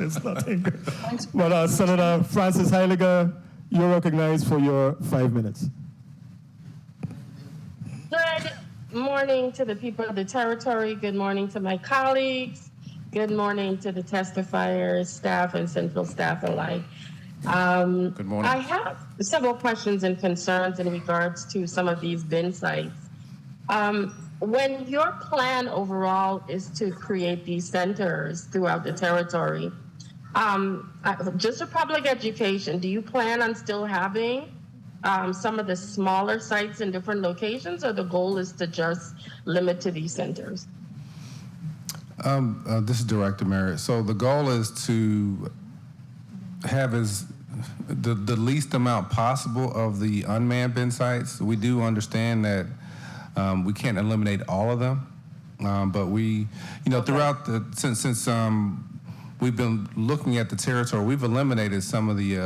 It's nothing. But Senator Francis Heiliger, you're recognized for your 5 minutes. Good morning to the people of the territory. Good morning to my colleagues. Good morning to the testifiers, staff, and central staff alike. Good morning. I have several questions and concerns in regards to some of these bin sites. When your plan overall is to create these centers throughout the territory, just for public education, do you plan on still having some of the smaller sites in different locations, or the goal is to just limit to these centers? This is Director Merritt. So the goal is to have the least amount possible of the unmanned bin sites. We do understand that we can't eliminate all of them, but we, throughout since we've been looking at the territory, we've eliminated some of the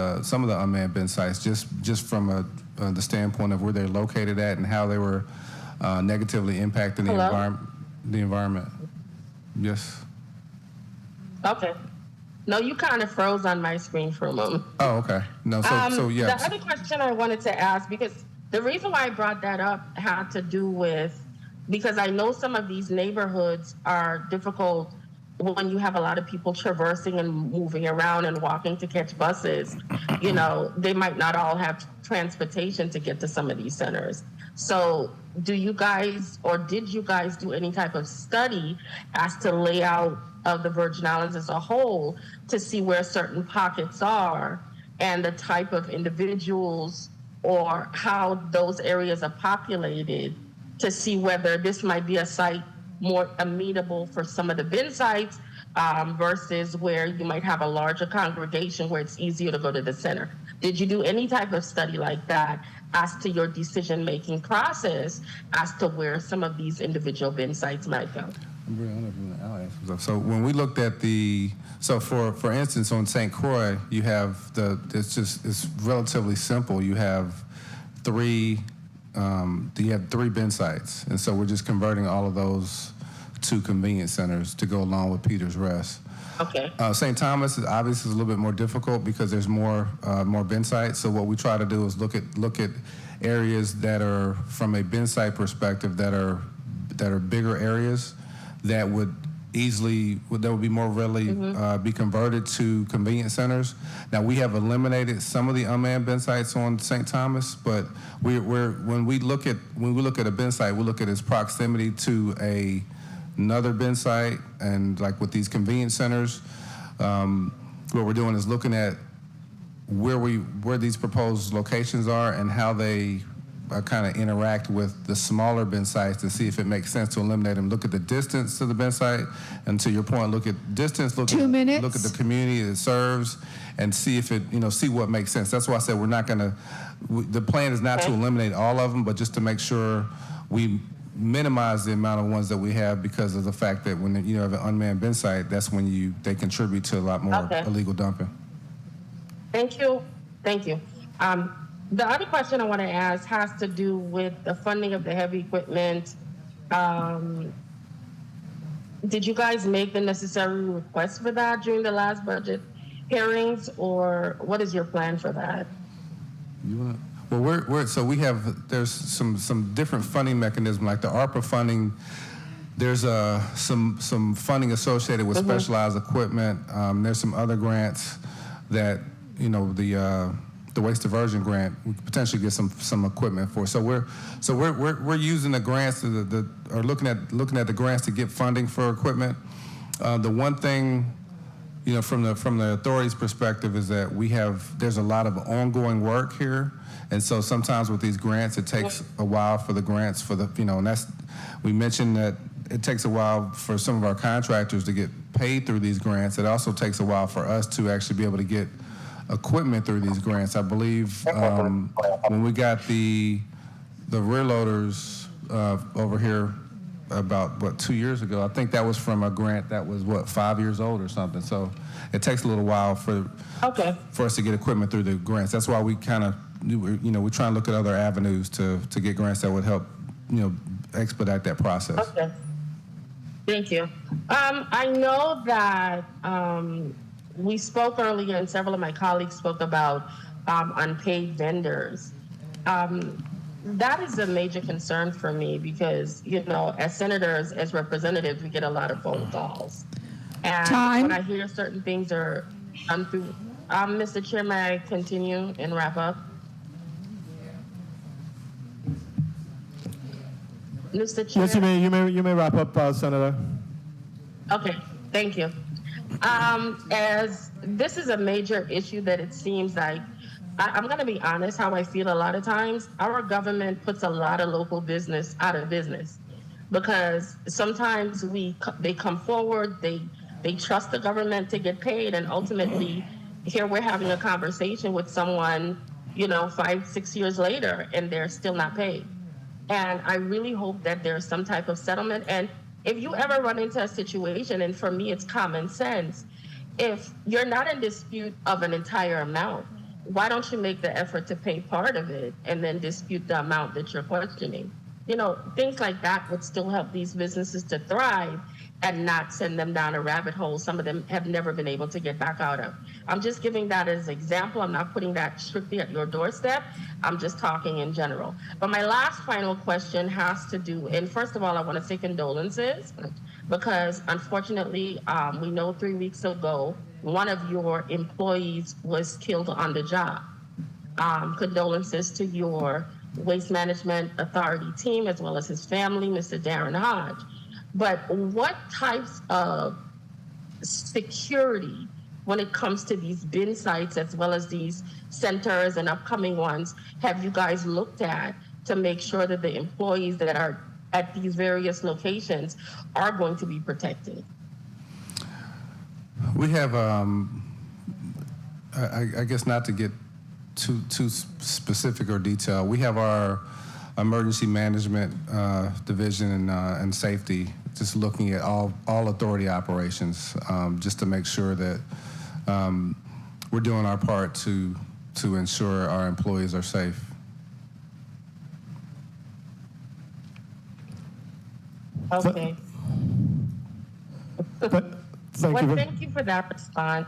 unmanned bin sites just from the standpoint of where they're located at and how they were negatively impacting the environment. Yes. Okay. No, you kind of froze on my screen for a moment. Oh, okay. No, so yeah. The other question I wanted to ask, because the reason why I brought that up had to do with, because I know some of these neighborhoods are difficult when you have a lot of people traversing and moving around and walking to catch buses. They might not all have transportation to get to some of these centers. So do you guys, or did you guys do any type of study as to layout of the Virgin Islands as a whole to see where certain pockets are and the type of individuals or how those areas are populated to see whether this might be a site more amenable for some of the bin sites versus where you might have a larger congregation where it's easier to go to the center? Did you do any type of study like that as to your decision-making process as to where some of these individual bin sites might go? So when we looked at for instance, on St. Croix, you have it's relatively simple. You have three bin sites, and so we're just converting all of those to convenience centers to go along with Peter's Rest. Okay. St. Thomas is obviously a little bit more difficult because there's more bin sites. So what we try to do is look at areas that are, from a bin site perspective, that are bigger areas that would be more readily be converted to convenience centers. Now we have eliminated some of the unmanned bin sites on St. Thomas, but when we look at a bin site, we look at its proximity to another bin site, and like with these convenience centers, what we're doing is looking at where these proposed locations are and how they kind of interact with the smaller bin sites to see if it makes sense to eliminate them. Look at the distance to the bin site, and to your point, look at distance, look at the community it serves, and see if see what makes sense. That's why I said we're not going to. The plan is not to eliminate all of them, but just to make sure we minimize the amount of ones that we have, because of the fact that when you have an unmanned bin site, that's when they contribute to a lot more illegal dumping. Thank you. The other question I want to ask has to do with the funding of the heavy equipment. Did you guys make the necessary requests for that during the last budget hearings, or what is your plan for that? Well, there's some different funding mechanisms, like the ARPA funding. There's some funding associated with specialized equipment. There's some other grants that the waste diversion grant we could potentially get some equipment for. So we're using the grants or looking at the grants to get funding for equipment. The one thing, from the authorities' perspective, is that there's a lot of ongoing work here, and so sometimes with these grants, it takes a while for the grants and we mentioned that it takes a while for some of our contractors to get paid through these grants. It also takes a while for us to actually be able to get equipment through these grants. I believe when we got the rear loaders over here about 2 years ago, I think that was from a grant that was 5 years old or something. So it takes a little while for us to get equipment through the grants. That's why we kind of we try and look at other avenues to get grants that would help expedite that process. Okay. Thank you. I know that we spoke earlier, and several of my colleagues spoke about unpaid vendors. That is a major concern for me because, as senators, as representatives, we get a lot of phone calls. And Time. when I hear certain things are through, Mr. Chair, may I continue and wrap up? Mr. Chair. Yes, you may wrap up, Senator. Okay, thank you. As this is a major issue that it seems like, I'm going to be honest how I feel a lot of times. Our government puts a lot of local business out of business because sometimes they come forward, they trust the government to get paid, and ultimately here we're having a conversation with someone, 5-6 years later, and they're still not paid. And I really hope that there's some type of settlement. And if you ever run into a situation, and for me it's common sense, if you're not in dispute of an entire amount, why don't you make the effort to pay part of it and then dispute the amount that you're questioning? Things like that would still help these businesses to thrive and not send them down a rabbit hole some of them have never been able to get back out of. I'm just giving that as an example. I'm not putting that strictly at your doorstep. I'm just talking in general. But my last final question has to do, and first of all, I want to say condolences because unfortunately, we know 3 weeks ago, one of your employees was killed on the job. Condolences to your Waste Management Authority team as well as his family, Mr. Darren Hodge. But what types of security when it comes to these bin sites as well as these centers and upcoming ones have you guys looked at to make sure that the employees that are at these various locations are going to be protected? We have, I guess not to get too specific or detailed, we have our emergency management division and safety just looking at all authority operations just to make sure that we're doing our part to ensure our employees are safe. Okay. Thank you for that response.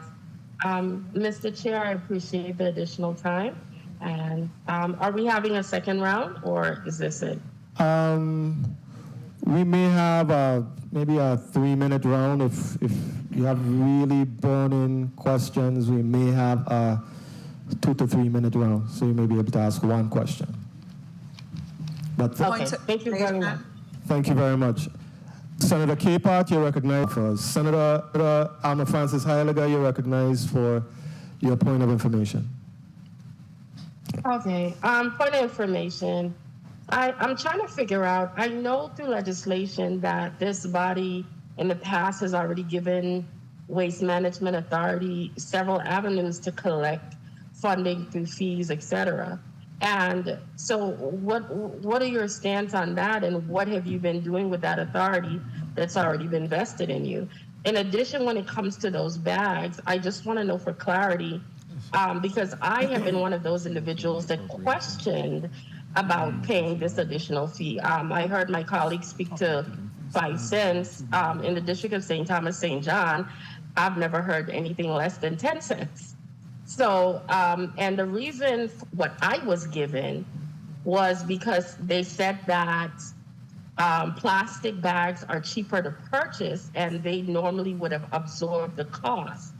Mr. Chair, I appreciate the additional time. And are we having a second round or is this it? We may have maybe a 3-minute round. If you have really burning questions, we may have a 2 to 3 minute round. So you may be able to ask one question. But Okay, thank you very much. thank you very much. Senator Capehart, you're recognized for Senator Alma Francis Heiliger, you're recognized for your point of information. Okay, point of information. I'm trying to figure out, I know through legislation that this body in the past has already given Waste Management Authority several avenues to collect funding through fees, et cetera. And so what are your stance on that, and what have you been doing with that authority that's already been vested in you? In addition, when it comes to those bags, I just want to know for clarity, because I have been one of those individuals that questioned about paying this additional fee. I heard my colleague speak to 5 cents in the District of St. Thomas, St. John. I've never heard anything less than 10 cents. So, and the reason what I was given was because they said that plastic bags are cheaper to purchase and they normally would have absorbed the cost.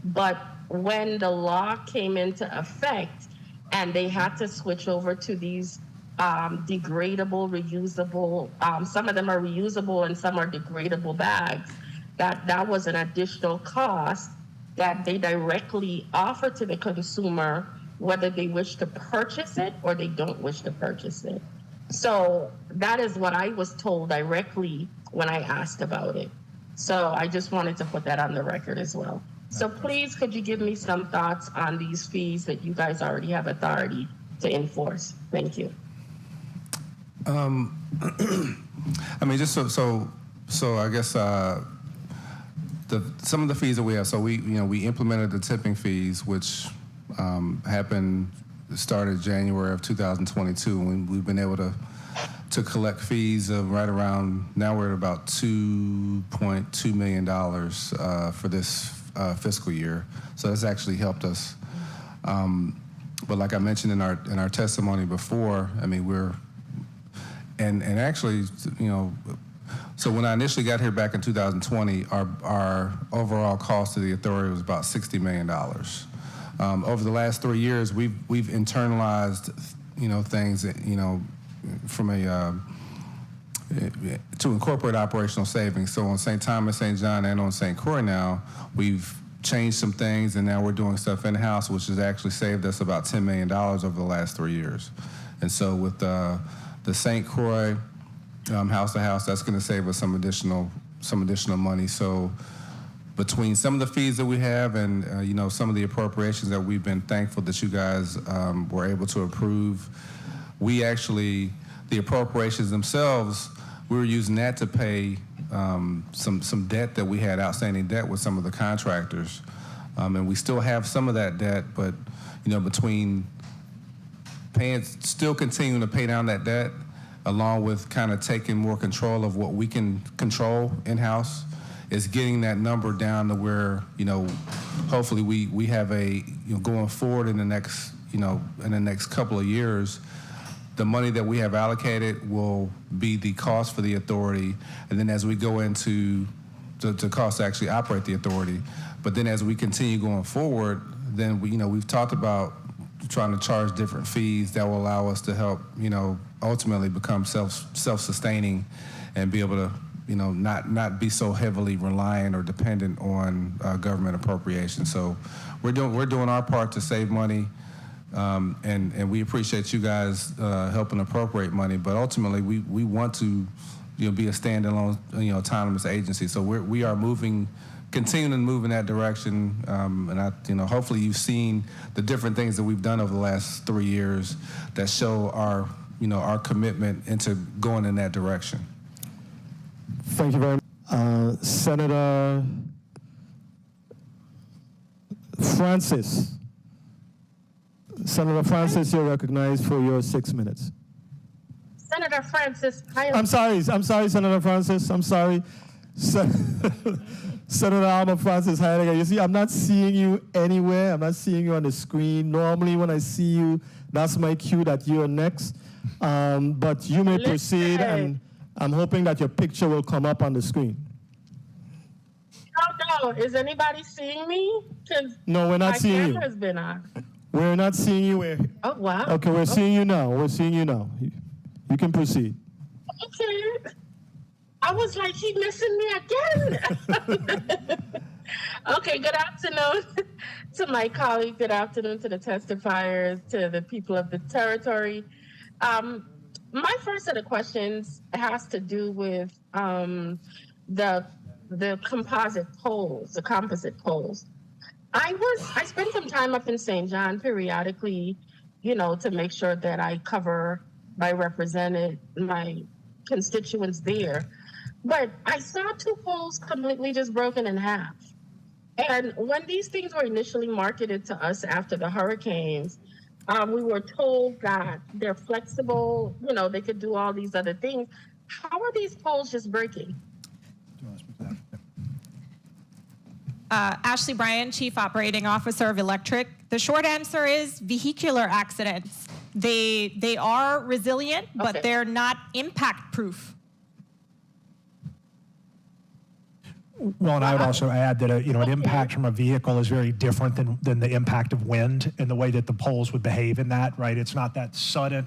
But when the law came into effect and they had to switch over to these degradable, reusable, some of them are reusable and some are degradable bags, that was an additional cost that they directly offer to the consumer, whether they wish to purchase it or they don't wish to purchase it. So that is what I was told directly when I asked about it. So I just wanted to put that on the record as well. So please, could you give me some thoughts on these fees that you guys already have authority to enforce? Thank you. I mean, just so I guess some of the fees that we have. So we implemented the tipping fees, which started January of 2022, and we've been able to collect fees of right around, now we're at about $2.2 million for this fiscal year. So that's actually helped us. But like I mentioned in our testimony before, I mean, and actually, you know, so when I initially got here back in 2020, our overall cost to the authority was about $60 million. Over the last 3 years, we've internalized, you know, things that, you know, from to incorporate operational savings. So on St. Thomas, St. John, and on St. Croix now, we've changed some things, and now we're doing stuff in-house, which has actually saved us about $10 million over the last 3 years. And so with the St. Croix house to house, that's going to save us some additional money. So between some of the fees that we have and you know, some of the appropriations that we've been thankful that you guys were able to approve, we actually, the appropriations themselves, we were using that to pay some debt that we had, outstanding debt with some of the contractors. And we still have some of that debt, but you know, between still continuing to pay down that debt, along with kind of taking more control of what we can control in-house, is getting that number down to where, you know, hopefully we have a, you know, going forward in the next couple of years, the money that we have allocated will be the cost for the authority, and then as we go into the cost to actually operate the authority, but then as we continue going forward, then we've talked about trying to charge different fees that will allow us to help, you know, ultimately become self-sustaining and be able to, you know, not be so heavily reliant or dependent on government appropriations. So we're doing our part to save money, and we appreciate you guys helping appropriate money. But ultimately, we want to, you know, be a standalone, you know, autonomous agency. So we are continuing to move in that direction, and hopefully you've seen the different things that we've done over the last 3 years that show our commitment into going in that direction. Thank you very much. Senator Francis. Senator Francis, you're recognized for your 6 minutes. Senator Francis, I'm sorry, Senator Francis. I'm sorry. Senator Alma Francis Heidegger. You see, I'm not seeing you anywhere. I'm not seeing you on the screen. Normally, when I see you, that's my cue that you're next. But you may proceed, and I'm hoping that your picture will come up on the screen. Oh, no. Is anybody seeing me? No, we're not seeing you. My camera's been on. We're not seeing you. Oh, wow. Okay, we're seeing you now. We're seeing you now. You can proceed. Okay. I was like, he missing me again. Okay, good afternoon to my colleague. Good afternoon to the testifiers, to the people of the territory. My first set of questions has to do with the composite polls, the composite polls. I spent some time up in St. John periodically, you know, to make sure that I represented my constituents there. But I saw two polls completely just broken in half. And when these things were initially marketed to us after the hurricanes, we were told that they're flexible, you know, they could do all these other things. How are these polls just breaking? Ashley Bryan, Chief Operating Officer of Electric. The short answer is vehicular accidents. They are resilient, but Okay. they're not impact proof. Well, and I would also add that an impact from a vehicle is very different than the impact of wind and the way that the poles would behave in that, right? It's not that sudden,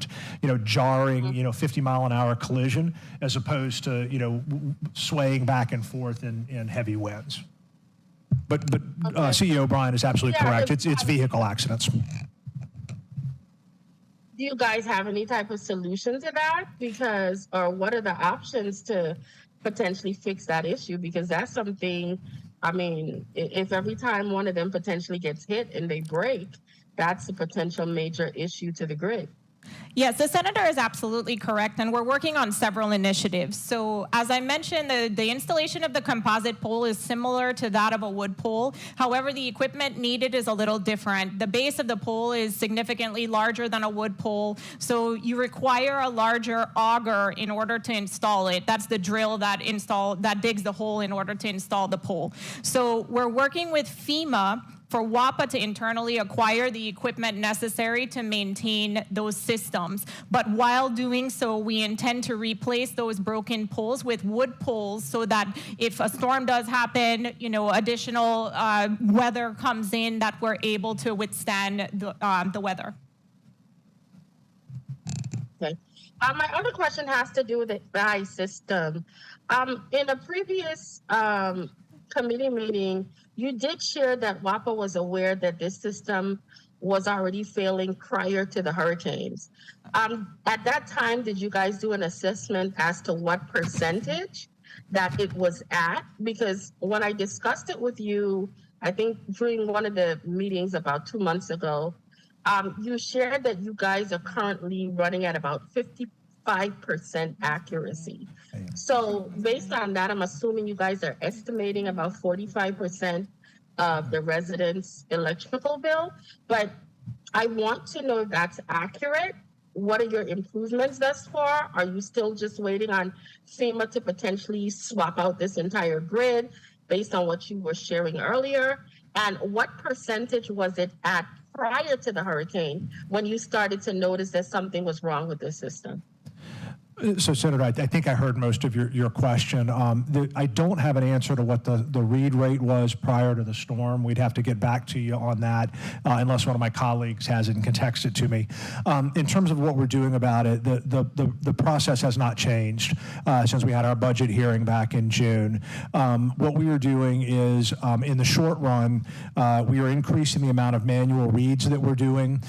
jarring, 50-mile-an-hour collision as opposed to, swaying back and forth in heavy winds. But CEO Bryan is absolutely correct. It's vehicle accidents. Do you guys have any type of solution to that? Or what are the options to potentially fix that issue? Because that's something, I mean, if every time one of them potentially gets hit and they break, that's a potential major issue to the grid. Yes, the senator is absolutely correct, and we're working on several initiatives. So as I mentioned, the installation of the composite pole is similar to that of a wood pole. However, the equipment needed is a little different. The base of the pole is significantly larger than a wood pole, so you require a larger auger in order to install it. That's the drill that digs the hole in order to install the pole. So we're working with FEMA for WAPA to internally acquire the equipment necessary to maintain those systems. But while doing so, we intend to replace those broken poles with wood poles so that if a storm does happen, additional weather comes in, that we're able to withstand the weather. Okay. My other question has to do with the BI system. In a previous committee meeting, you did share that WAPA was aware that this system was already failing prior to the hurricanes. At that time, did you guys do an assessment as to what percentage that it was at? Because when I discussed it with you, I think during one of the meetings about 2 months ago, you shared that you guys are currently running at about 55% accuracy. So based on that, I'm assuming you guys are estimating about 45% of the residents' electrical bill. But I want to know if that's accurate. What are your improvements thus far? Are you still just waiting on FEMA to potentially swap out this entire grid based on what you were sharing earlier? And what percentage was it at prior to the hurricane when you started to notice that something was wrong with the system? So, Senator, I think I heard most of your question. I don't have an answer to what the read rate was prior to the storm. We'd have to get back to you on that unless one of my colleagues has it and can text it to me. In terms of what we're doing about it, the process has not changed since we had our budget hearing back in June. What we are doing is, in the short run, we are increasing the amount of manual reads that we're doing.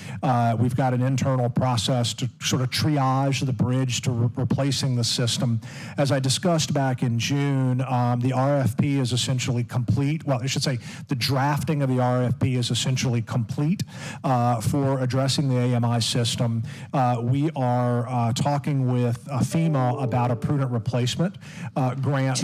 We've got an internal process to sort of triage the bridge to replacing the system. As I discussed back in June, the RFP is essentially complete. Well, I should say the drafting of the RFP is essentially complete for addressing the AMI system. We are talking with FEMA about a prudent replacement grant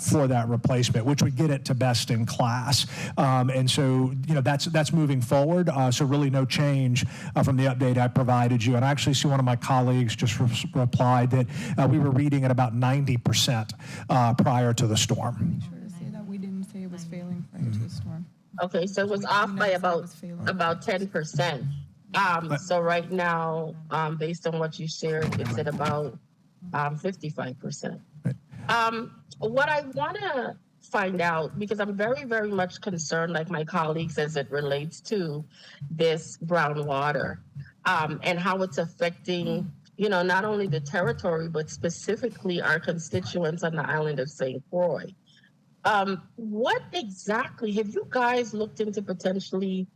for that replacement, which would get it to best in class. And so, that's moving forward. So really no change from the update I provided you. And I actually see one of my colleagues just replied that we were reading at about 90% prior to the storm. Sure to say that we didn't say it was failing prior to the storm. Okay, so it was off by about 10%. So right now, based on what you shared, it's at about 55%. What I want to find out, because I'm very, very much concerned, like my colleagues, as it relates to this brown water and how it's affecting not only the territory, but specifically our constituents on the island of St. Croix. What exactly, have you guys looked into potentially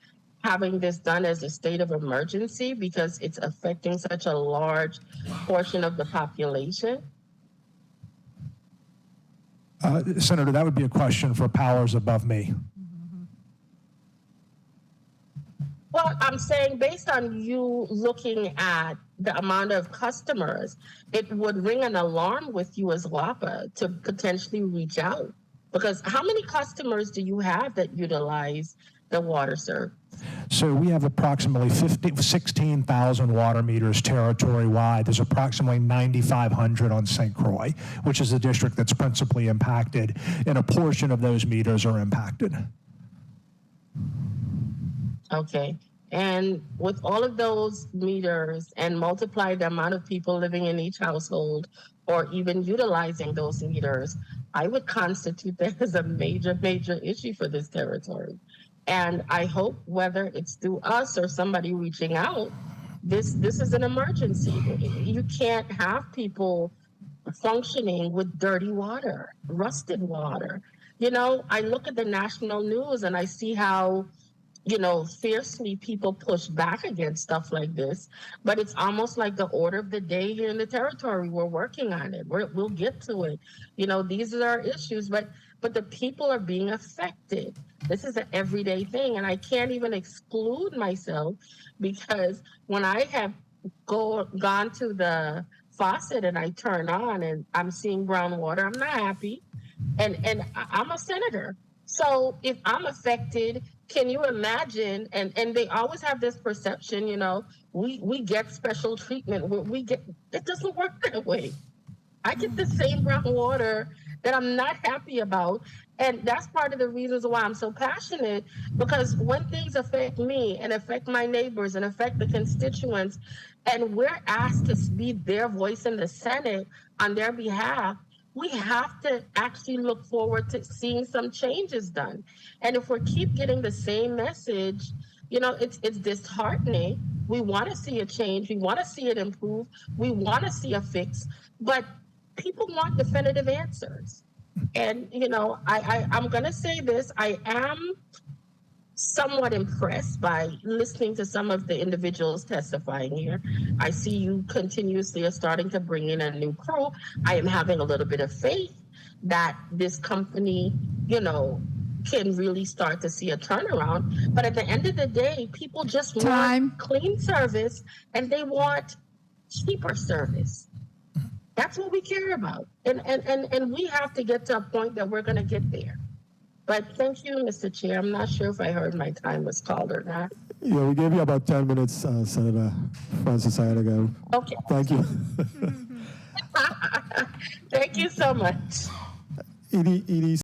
having this done as a state of emergency because it's affecting such a large portion of the population? Senator, that would be a question for powers above me. Well, I'm saying based on you looking at the amount of customers, it would ring an alarm with you as WAPA to potentially reach out. Because how many customers do you have that utilize the water service? So we have approximately 16,000 water meters territory-wide. There's approximately 9,500 on St. Croix, which is the district that's principally impacted, and a portion of those meters are impacted. Okay. And with all of those meters and multiply the amount of people living in each household or even utilizing those meters, I would constitute that as a major, major issue for this territory. And I hope whether it's through us or somebody reaching out, this is an emergency. You can't have people functioning with dirty water, rusted water. I look at the national news and I see how fiercely people push back against stuff like this, but it's almost like the order of the day here in the territory. We're working on it. We'll get to it. These are our issues, but the people are being affected. This is an everyday thing, and I can't even exclude myself because when I have gone to the faucet and I turn on and I'm seeing brown water, I'm not happy. And I'm a senator. So if I'm affected, can you imagine? And they always have this perception, you know, we get special treatment. We get, it doesn't work that way. I get the same brown water that I'm not happy about. And that's part of the reasons why I'm so passionate, because when things affect me and affect my neighbors and affect the constituents, and we're asked to be their voice in the Senate on their behalf, we have to actually look forward to seeing some changes done. And if we keep getting the same message, you know, it's disheartening. We want to see a change. We want to see it improve. We want to see a fix. But people want definitive answers. And, you know, I'm going to say this. I am somewhat impressed by listening to some of the individuals testifying here. I see you continuously are starting to bring in a new crew. I am having a little bit of faith that this company, you know, can really start to see a turnaround. But at the end of the day, people just want clean service and they want cheaper service. That's what we care about. And we have to get to a point that we're going to get there. But thank you, Mr. Chair. I'm not sure if I heard my time was called or not. Yeah, we gave you about 10 minutes, Senator Francis Heidegger. Okay. Thank you. Thank you so much. Edie